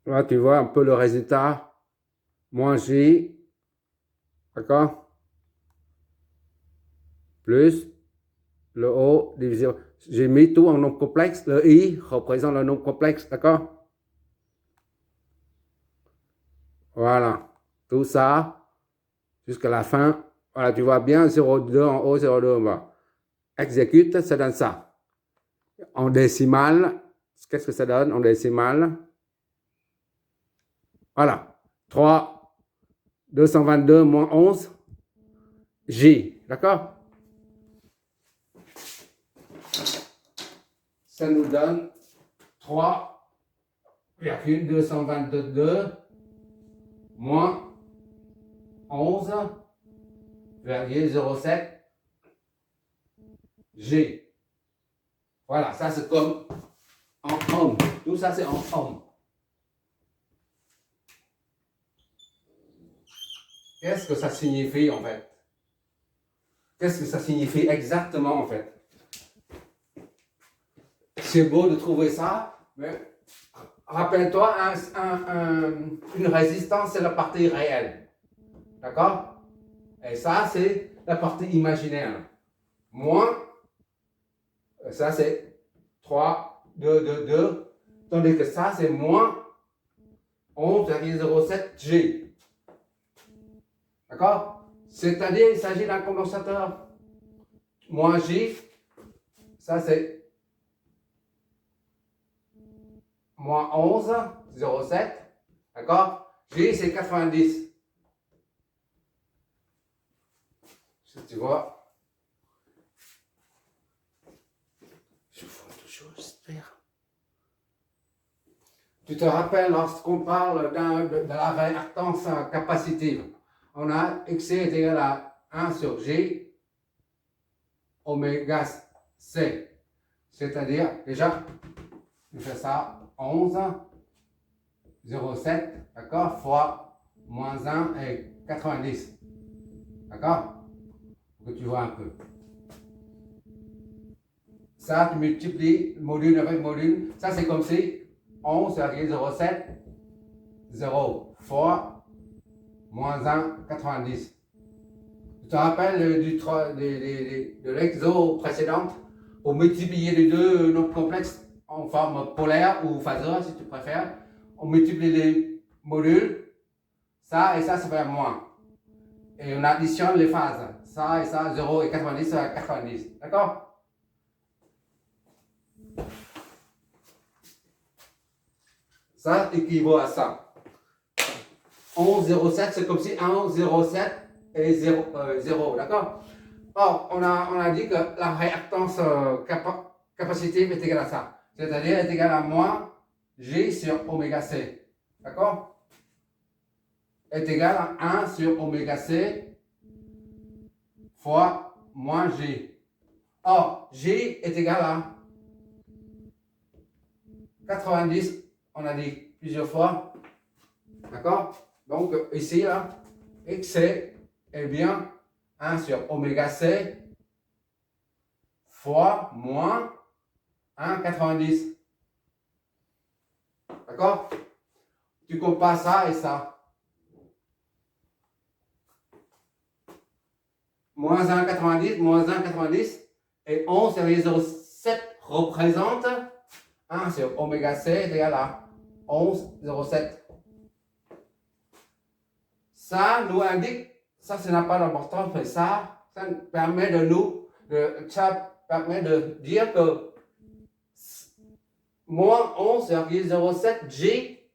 Là, tu vois un peu le résultat. Moins J, d'accord? Plus le O divisé. J'ai mis tout en nombre complexe. Le I représente le nombre complexe, d'accord? Voilà. Tout ça, jusqu'à la fin. Voilà, tu vois bien, 0,2 en haut, 0,2 en bas. Exécute, ça donne ça. En décimale, qu'est-ce que ça donne en décimale? Voilà. 3, 222 moins 11, J. D'accord? Ça nous donne 3,222 moins 11,07 G. Voilà, ça c'est comme en ohm. Tout ça c'est en ohm. Qu'est-ce que ça signifie en fait? Qu'est-ce que ça signifie exactement en fait? C'est beau de trouver ça, mais rappelle-toi, une résistance c'est la partie réelle. D'accord? Et ça c'est la partie imaginaire. Moins, ça c'est 3, 2, 2, 2. Tandis que ça c'est moins 11,07 G. D'accord? C'est-à-dire, il s'agit d'un condensateur. Moins J, ça c'est moins 11,07. D'accord? J, c'est 90. Si tu vois, je vois toujours, j'espère. Tu te rappelles lorsqu'on parle de la réactance capacitive, on a X est égal à 1 sur J oméga C. C'est-à-dire, déjà, je fais ça 11,07, d'accord, fois moins 1 et 90. D'accord? Pour que tu vois un peu. Ça, tu multiplies module avec module. Ça, c'est comme si 11,07, 0 fois moins 1, 90. Tu te rappelles de l'exo précédente? Pour multiplier les deux nombres complexes en forme polaire ou phaseur, si tu préfères, on multiplie les modules, ça et ça fait moins. Et on additionne les phases. Ça et ça, 0 et 90, ça fait 90. D'accord? Ça équivaut à ça. 11,07, c'est comme si 1,07 et 0, d'accord? Or, on a dit que la réactance capacitive est égale à ça. C'est-à-dire est égale à moins G sur oméga C. D'accord? Est égal à 1 sur oméga C fois moins G. Or, G est égal à 90, on a dit plusieurs fois. D'accord? Donc, ici, là, XC est bien 1 sur oméga C fois moins 1,90. D'accord? Tu compares ça et ça. Moins 1,90, moins 1,90 et 11,07 représente 1 sur oméga C est égal à 11,07. Ça nous indique, ça n'a pas d'importance, mais ça permet de dire que moins 11,07 G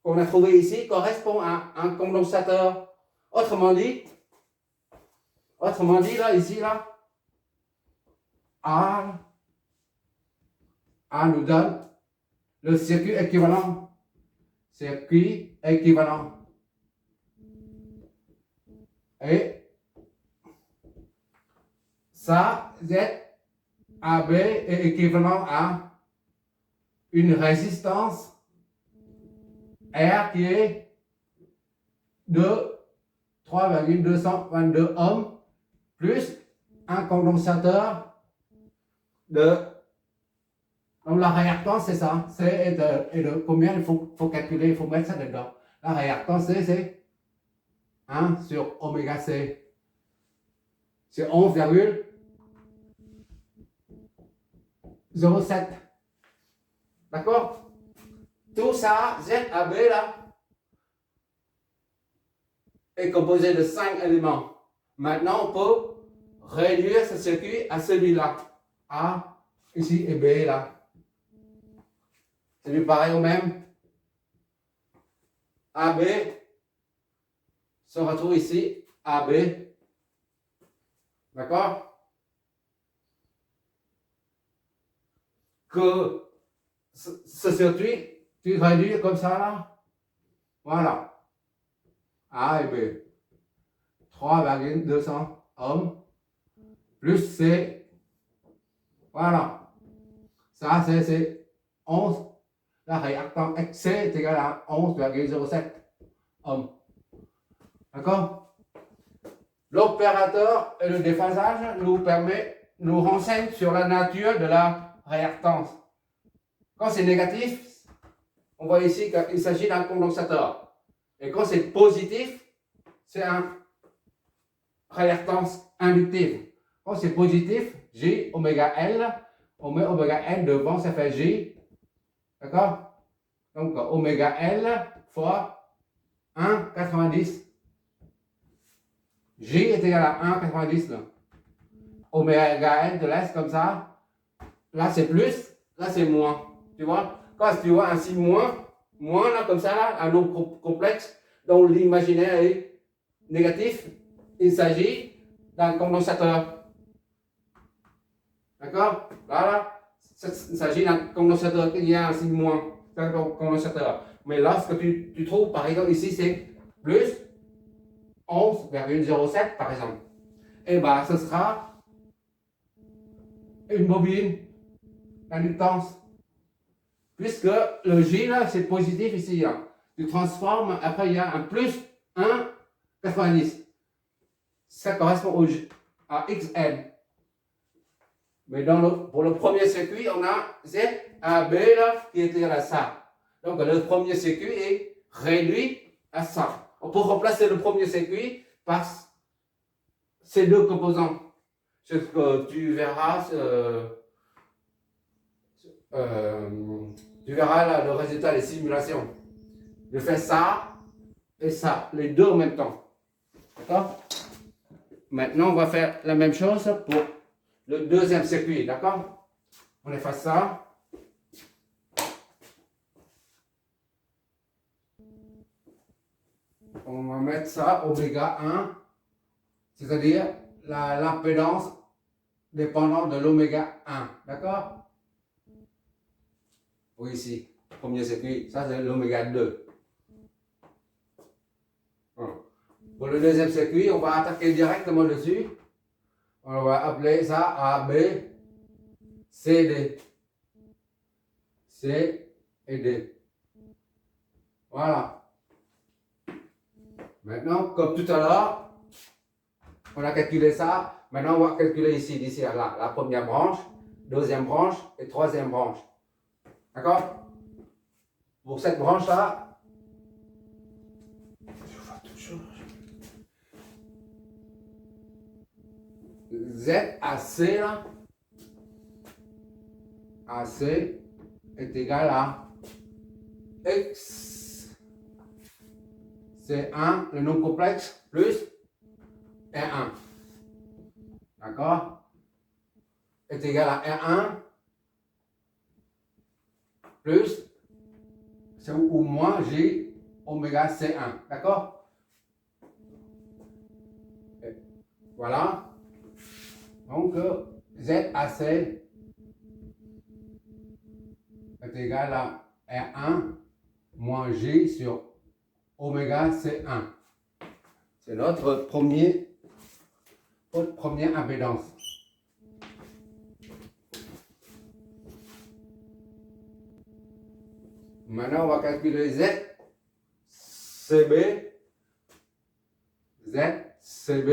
qu'on a trouvé ici correspond à un condensateur. Autrement dit, là, ici, là, A nous donne le circuit équivalent. Circuit équivalent. Et ça, ZAB est équivalent à une résistance R qui est de 3,222 ohms plus un condensateur de Donc la réactance, c'est ça. C est de combien il faut calculer, il faut mettre ça dedans. La réactance, c'est 1 sur oméga C. C'est 11,07. D'accord? Tout ça, ZAB là, est composé de 5 éléments. Maintenant, on peut réduire ce circuit à celui-là. A, ici, et B là. C'est lui pareil au même. AB se retrouve ici, AB. D'accord? Que ce circuit, tu réduis comme ça là. Voilà. A et B. 3,200 ohms plus C. Voilà. Ça, c'est 11. La réactance XC est égale à 11,07 ohms. D'accord? L'opérateur et le déphasage nous renseigne sur la nature de la réactance. Quand c'est négatif, on voit ici qu'il s'agit d'un condensateur. Et quand c'est positif, c'est une réactance inductive. Quand c'est positif, J oméga L, on met oméga N devant, ça fait J. D'accord? Donc oméga L fois 1,90. J est égal à 1,90 là. Oméga N te laisse comme ça. Là c'est plus, là c'est moins. Tu vois? Quand tu vois ainsi moins là comme ça, là, un nombre complexe dont l'imaginaire est négatif, il s'agit d'un condensateur. D'accord? Là, il s'agit d'un condensateur qui est ainsi moins. C'est un condensateur. Mais là, ce que tu trouves, par exemple, ici, c'est plus 11,07 par exemple. Et bien, ce sera une bobine, inductance. Puisque le J, là, c'est positif ici. Là. Tu transformes, après, il y a un plus 1,90. Ça correspond à XN. Mais pour le premier circuit, on a ZAB là, qui est égal à ça. Donc, le premier circuit est réduit à ça. On peut remplacer le premier circuit par ces deux composants. Ce que tu verras, là, le résultat des simulations. Je fais ça et ça, les deux en même temps. D'accord? Maintenant, on va faire la même chose pour le deuxième circuit. D'accord? On efface ça. On va mettre ça oméga 1, c'est-à-dire l'impédance dépendante de l'oméga 1. D'accord? Oui, ici, premier circuit, ça c'est l'oméga 2. Voilà. Pour le deuxième circuit, on va attaquer directement dessus. On va appeler ça A, B, C, D. C et D. Voilà. Maintenant, comme tout à l'heure, on a calculé ça. Maintenant, on va calculer ici, d'ici à là, la première branche, deuxième branche et troisième branche. D'accord? Pour cette branche-là, je vois toujours. ZAC, là, AC est égal à X. C'est 1, le nom complexe, plus R1. D'accord? Est égal à R1 plus ou moins J oméga C1. D'accord? Voilà. Donc, ZAC est égal à R1 moins J sur oméga C1. C'est notre première impédance. Maintenant, on va calculer ZCB. ZCB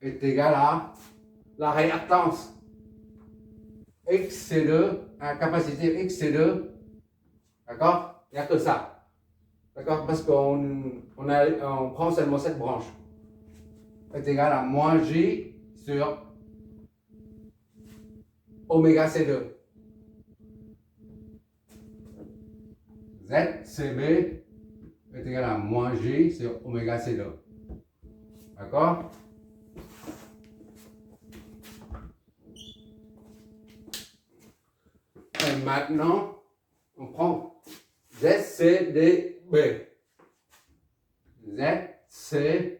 est égal à la réactance. X C2, capacité X C2, d'accord? Il n'y a que ça. D'accord? Parce qu'on prend seulement cette branche. Est égal à moins J sur oméga C2. ZCB est égal à moins J sur oméga C2. D'accord? Et maintenant, on prend ZCDB. ZCDB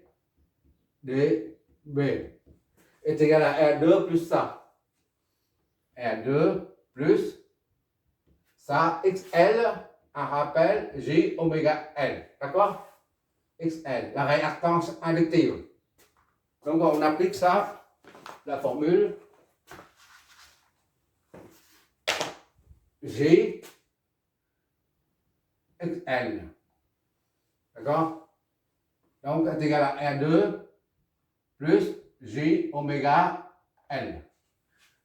est égal à R2 plus ça. R2 plus ça, XL, un rappel, J oméga L. D'accord? XL, la réactance inductive. Donc on applique ça, la formule J XL. D'accord? Donc c'est égal à R2 plus J oméga L.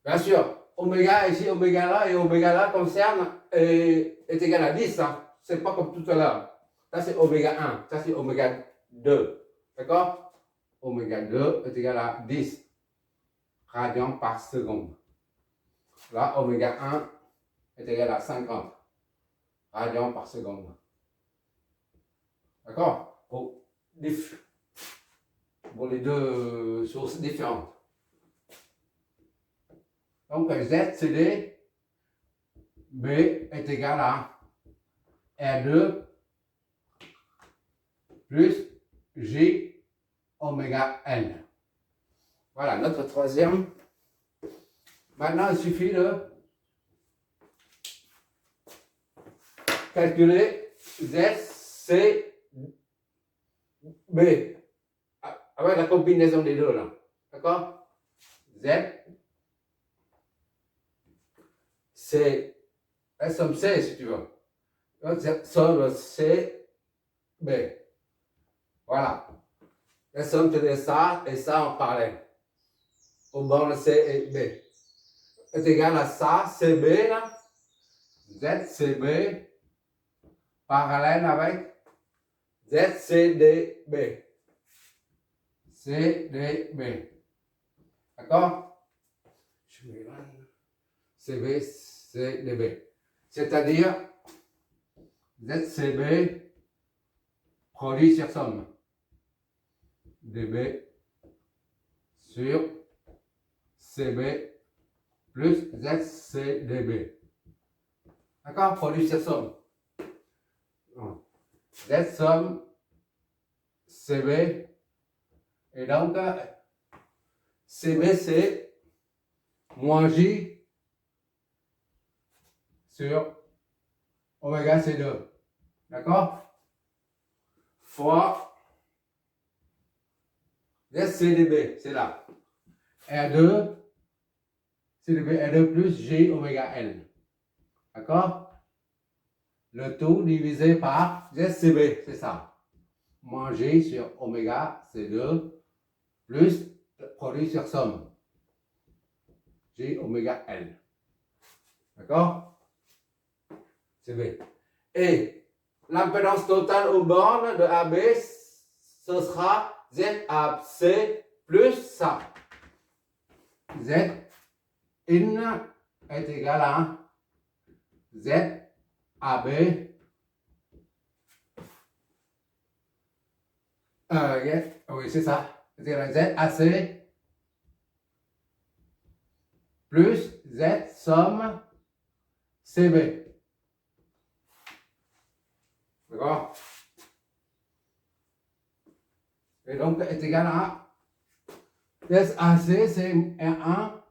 Bien sûr, oméga ici, oméga là et oméga là concerne est égal à 10. Hein. C'est pas comme tout à l'heure. Ça c'est oméga 1, ça c'est oméga 2. D'accord? Oméga 2 est égal à 10 radians par seconde. Là, oméga 1 est égal à 50 radians par seconde. D'accord? Pour les deux sources différentes. Donc, ZCD B est égal à R2 plus J oméga N. Voilà, notre troisième. Maintenant, il suffit de calculer ZCB avec la combinaison des deux là. D'accord? Z, c'est la somme C si tu veux. Somme C, B. Voilà. La somme de ça et ça en parallèle. Aux bornes C et B. Est égal à ça, CB là. ZCB parallèle avec ZCDB. CDB. D'accord? Je mets là. CB, CDB. C'est-à-dire ZCB produit sur somme. DB sur CB plus ZCDB. D'accord? Produit sur somme. Z somme CB. Et donc, CB c'est moins J sur oméga C2. D'accord? Fois ZCDB, c'est là. R2, CDB R2 plus J oméga L. D'accord? Le tout divisé par ZCB, c'est ça. Moins J sur oméga C2 plus le produit sur somme. J oméga L. D'accord? CB. Et l'impédance totale aux bornes de AB, ce sera ZAC plus ça. Z in est égal à ZAB oui, c'est ça. C'est égal à ZAC plus Z somme CB. D'accord? Et donc, est égal à SAC, c'est R1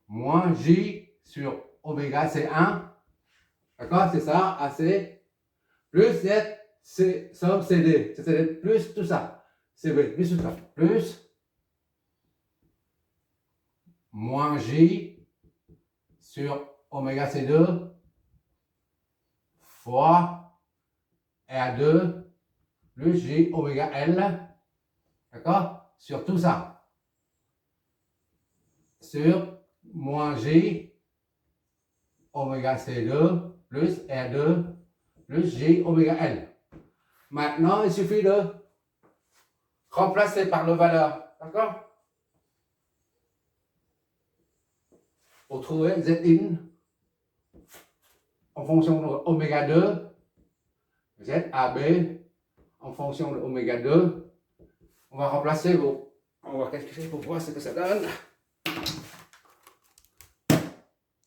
moins J sur oméga C1. D'accord? C'est ça, AC. Plus Z, somme CD. C'est plus tout ça. CB, plus tout ça. Plus moins J sur oméga C2 fois R2 plus J oméga L, d'accord, sur tout ça, sur moins J oméga C2 plus R2 plus J oméga L. Maintenant, il suffit de remplacer par le valeur. D'accord? Pour trouver Z in en fonction de oméga 2, ZAB en fonction de oméga 2. On va remplacer vos. On va calculer pour voir ce que ça donne.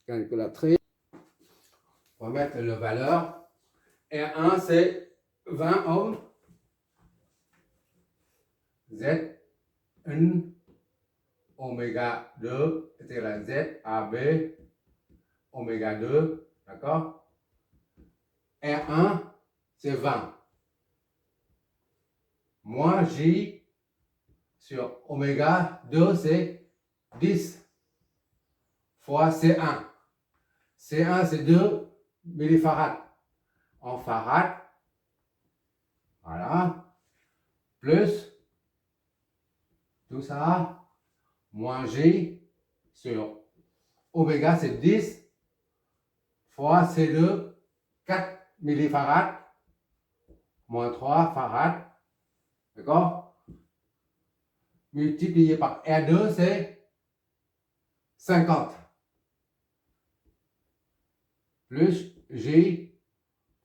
Calculatrice. On va mettre la valeur. R1 c'est 20 ohms. Z1 oméga 2 est égal à ZAB oméga 2. D'accord? R1 c'est 20. Moins J sur oméga 2 c'est 10 fois C1. C1 c'est 2 millifarads en farad. Voilà. Plus tout ça, moins J sur oméga c'est 10 fois C2, 4 millifarads, moins 3 farads. D'accord? Multiplié par R2 c'est 50. Plus J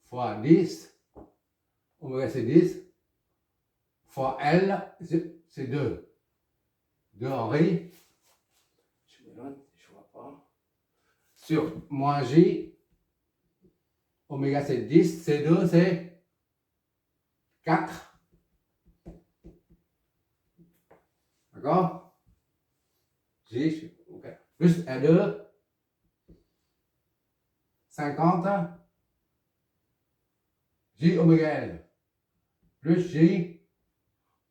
fois 10, oméga c'est 10, fois L c'est 2. 2 en riz. Je me note, je vois pas. Sur moins J, oméga c'est 10, C2 c'est 4. D'accord? J, ok. Plus R2, 50. J oméga L. Plus J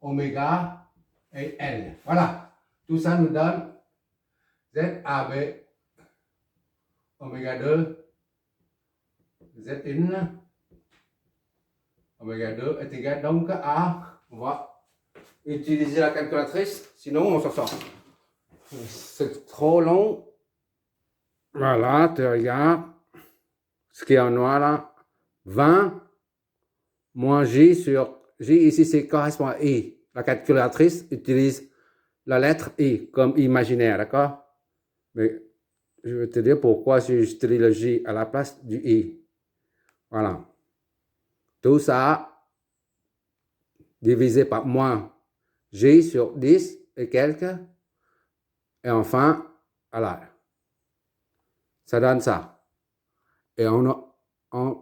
oméga et L. Voilà. Tout ça nous donne ZAB oméga 2 Zin oméga 2 est égal donc à, on va utiliser la calculatrice, sinon on s'en sort. C'est trop long. Voilà, tu regardes ce qui est en noir là. 20 moins J sur J ici c'est correspond à I. La calculatrice utilise la lettre I comme imaginaire, d'accord? Mais je vais te dire pourquoi j'utilise le J à la place du I. Voilà. Tout ça divisé par moins J sur 10 et quelques. Et enfin, voilà. Ça donne ça. Et en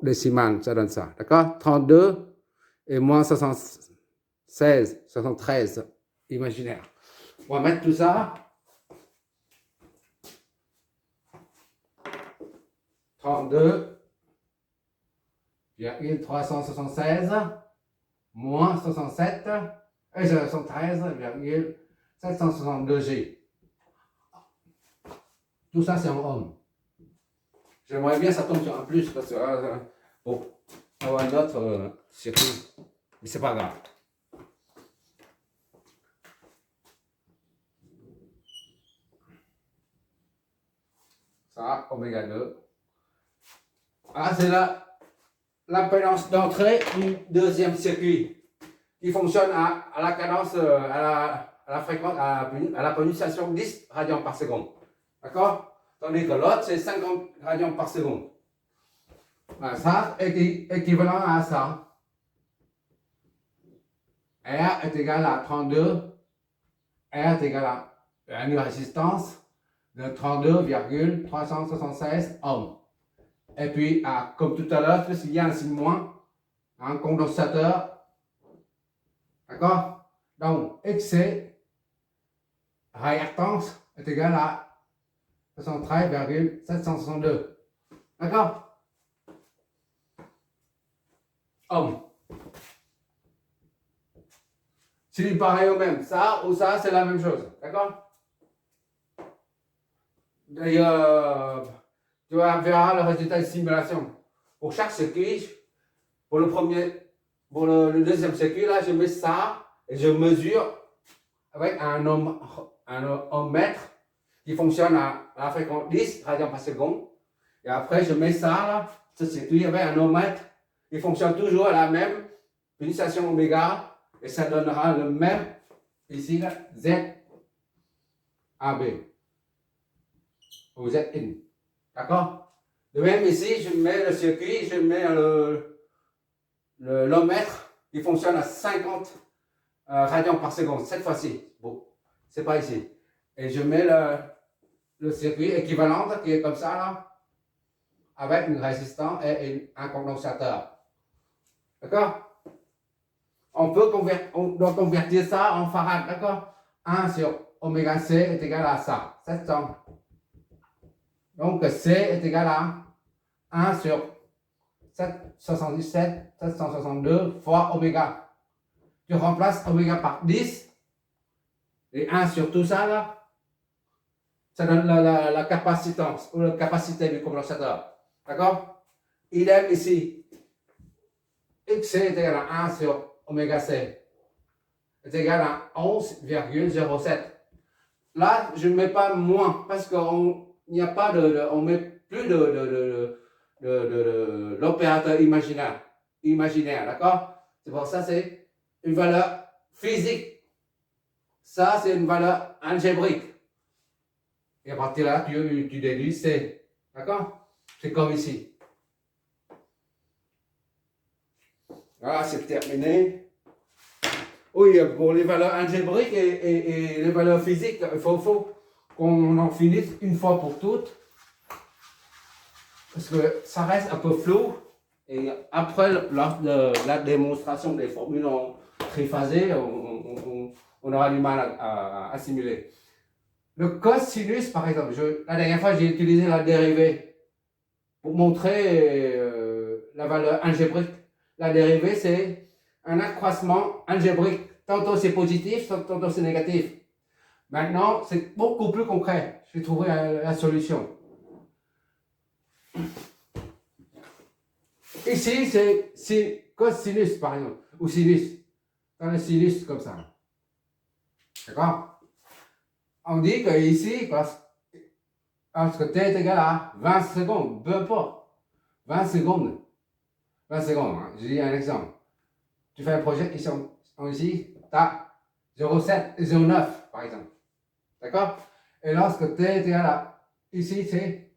décimale, ça donne ça. D'accord? 32 et moins 76, 73 imaginaire. On va mettre tout ça. 32,376 moins 67 et 73,762 G. Tout ça, c'est en ohm. J'aimerais bien ça tombe sur un plus parce que pour avoir un autre circuit. Mais c'est pas grave. Ça, oméga 2. Ah, c'est l'impédance d'entrée du deuxième circuit qui fonctionne à la cadence, à la fréquence, à la pulsation 10 radians par seconde. D'accord? Tandis que l'autre, c'est 50 radians par seconde. Voilà, ça est équivalent à ça. R est égal à 32. R est égal à une résistance de 32,376 ohms. Et puis, comme tout à l'heure, il y a un signe moins, un condensateur. D'accord? Donc, excès, réactance est égal à 73,762. D'accord? Ohms. C'est pareil au même. Ça ou ça, c'est la même chose. D'accord? D'ailleurs, tu verras le résultat de simulation. Pour chaque circuit, pour le deuxième circuit, là, je mets ça et je mesure avec un ohmmètre qui fonctionne à la fréquence 10 radians par seconde. Et après, je mets ça là, ce circuit avec un ohmmètre. Il fonctionne toujours à la même pulsation oméga. Et ça donnera le même, ici, là, Z AB. Ou Z in. D'accord? De même ici, je mets le circuit, je mets l'ohmmètre. Il fonctionne à 50 radians par seconde. Cette fois-ci. Bon, c'est pas ici. Et je mets le circuit équivalent qui est comme ça là, avec une résistance et un condensateur. D'accord? On doit convertir ça en farad, d'accord? 1 sur oméga C est égal à ça, 700. Donc C est égal à 1 sur 777, 762 fois oméga. Tu remplaces oméga par 10 et 1 sur tout ça là, ça donne la capacitance ou la capacité du condensateur. D'accord? Idem ici. XC est égal à 1 sur oméga C est égal à 11,07. Là, je ne mets pas moins parce qu'on n'y a pas on met plus de l'opérateur imaginaire, d'accord? C'est pour ça c'est une valeur physique. Ça, c'est une valeur algébrique. Et à partir de là, tu déduis C. D'accord? C'est comme ici. Voilà, c'est terminé. Oui, pour les valeurs algébriques et les valeurs physiques, il faut qu'on en finisse une fois pour toutes. Parce que ça reste un peu flou. Et après la démonstration des formules en triphasé, on aura du mal à assimiler. Le cosinus, par exemple, la dernière fois, j'ai utilisé la dérivée pour montrer la valeur algébrique. La dérivée, c'est un accroissement algébrique. Tantôt c'est positif, tantôt c'est négatif. Maintenant, c'est beaucoup plus concret. J'ai trouvé la solution. Ici, c'est cosinus, par exemple, ou sinus. Dans le sinus, comme ça. D'accord? On dit que ici, parce que t est égal à 20 secondes, peu importe. 20 secondes. 20 secondes, hein. Je dis un exemple. Tu fais un projet ici, tu as 0,7 et 0,9 par exemple. D'accord? Et lorsque t est égal à, ici c'est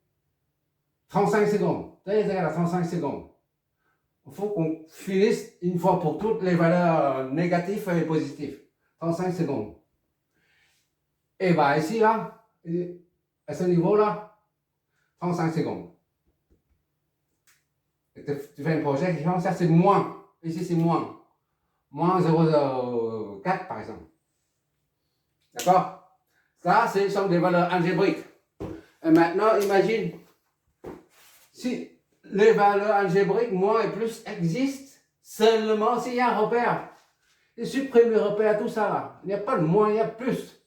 35 secondes. T est égal à 35 secondes. Il faut qu'on finisse une fois pour toutes les valeurs négatives et positives. 35 secondes. Et bien ici, là, à ce niveau-là, 35 secondes. Et tu fais un projet, ça c'est moins. Ici c'est moins. Moins 0,04 par exemple. D'accord? Ça, ce sont des valeurs algébriques. Et maintenant, imagine, si les valeurs algébriques, moins et plus, existent seulement s'il y a un repère. Il supprime le repère, tout ça là. Il n'y a pas de moins, il y a plus.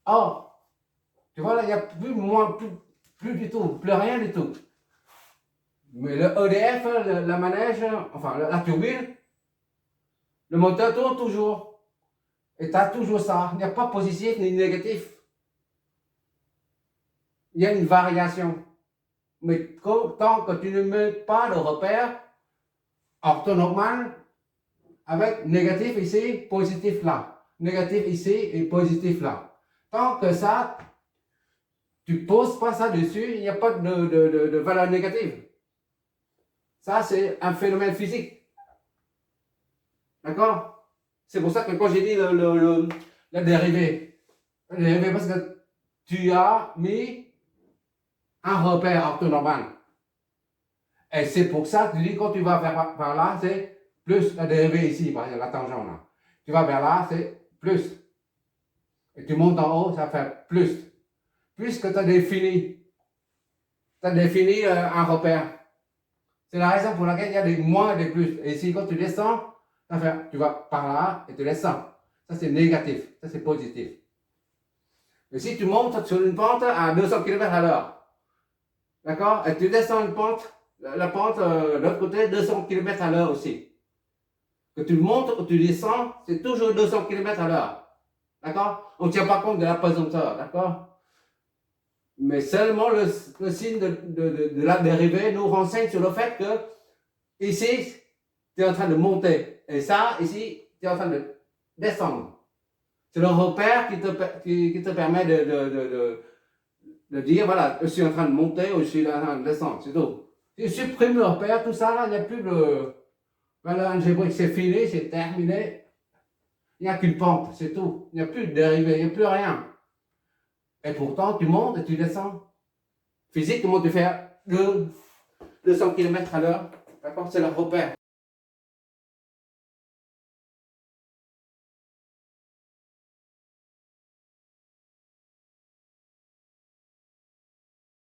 Or, tu vois là, il n'y a plus moins, plus du tout, plus rien du tout. Mais le EDF, la manège, enfin la turbine, le moteur tourne toujours. Et tu as toujours ça. Il n'y a pas positif ni négatif. Il y a une variation. Mais tant que tu ne mets pas de repère orthonormal avec négatif ici, positif là. Négatif ici et positif là. Tant que ça, tu ne poses pas ça dessus, il n'y a pas de valeur négative. Ça, c'est un phénomène physique. D'accord? C'est pour ça que quand j'ai dit la dérivée, parce que tu as mis un repère orthonormal. Et c'est pour ça que tu dis quand tu vas vers là, c'est plus la dérivée ici, par exemple, la tangente là. Tu vas vers là, c'est plus. Et tu montes en haut, ça fait plus. Puisque tu as défini un repère. C'est la raison pour laquelle il y a des moins et des plus. Et ici, quand tu descends, ça fait, tu vas par là et tu descends. Ça, c'est négatif. Ça, c'est positif. Et si tu montes sur une pente à 200 km/h, d'accord? Et tu descends une pente, la pente de l'autre côté, 200 km/h aussi. Que tu montes ou tu descends, c'est toujours 200 km/h. D'accord? On ne tient pas compte de la pesanteur. D'accord? Mais seulement le signe de la dérivée nous renseigne sur le fait que ici, tu es en train de monter. Et ça, ici, tu es en train de descendre. C'est le repère qui te permet de dire, voilà, je suis en train de monter ou je suis en train de descendre, c'est tout. Tu supprimes le repère, tout ça, là, il n'y a plus de... L'algébrique, c'est fini, c'est terminé. Il n'y a qu'une pente, c'est tout. Il n'y a plus de dérivée, il n'y a plus rien. Et pourtant, tu montes et tu descends. Physiquement, tu fais 200 km à l'heure. D'accord? C'est le repère.